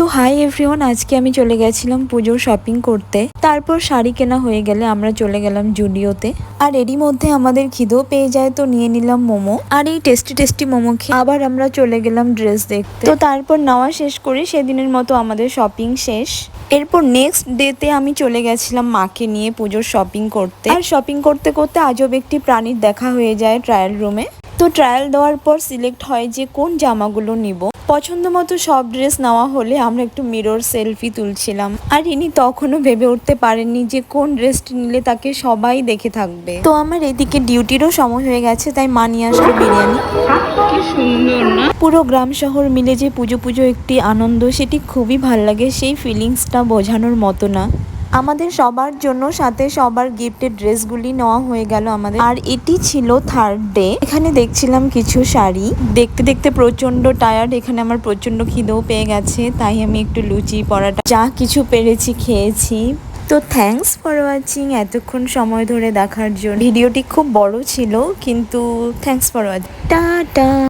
তো hi everyone, আজকে আমি চলে গেছিলাম পুজোর শপিং করতে। তারপর শাড়ি কেনা হয়ে গেলে আমরা চলে গেলাম জুডিওতে। আর এরই মধ্যে আমাদের খিদেও পেয়ে যায়, তো নিয়ে নিলাম মোমো। আর এই টেস্টি টেস্টি মোমো খেয়ে আবার আমরা চলে গেলাম ড্রেস দেখতে। তো তারপর নেওয়া শেষ করে সেদিনের মতো আমাদের শপিং শেষ। এরপর নেক্সট ডেতে আমি চলে গেছিলাম মাকে নিয়ে পুজোর শপিং করতে। আর শপিং করতে করতে আজব একটি প্রাণীর দেখা হয়ে যায় ট্রায়াল রুমে। তো ট্রায়াল দেওয়ার পর সিলেক্ট হয় যে কোন জামাগুলো নিব। পছন্দ মতো সব ড্রেস নেওয়া হলে আমরা একটু মিরর সেলফি তুলছিলাম। আর ইনি তখনও ভেবে উঠতে পারেননি যে কোন ড্রেসটি নিলে তাকে সবাই দেখে থাকবে। তো আমার এদিকে ডিউটিরও সময় হয়ে গেছে, তাই মা নিয়ে আসলো বিরিয়ানি। পুরো গ্রাম শহর মিলে যে পুজো পুজো একটি আনন্দ, সেটি খুবই ভাল লাগে। সেই ফিলিংসটা বোঝানোর মতো না। আমাদের সবার জন্য সাথে সবার গিফটের ড্রেসগুলি নেওয়া হয়ে গেল আমাদের। আর এটি ছিল থার্ড ডে। এখানে দেখছিলাম কিছু শাড়ি, দেখতে দেখতে প্রচন্ড টায়ার্ড। এখানে আমার প্রচন্ড খিদেও পেয়ে গেছে, তাই আমি একটু লুচি পরাটা যা কিছু পেরেছি খেয়েছি। তো থ্যাঙ্কস ফর ওয়াচিং, এতক্ষণ সময় ধরে দেখার জন্য। ভিডিওটি খুব বড় ছিল, কিন্তু থ্যাঙ্কস ফর ওয়াচিং, টাটা।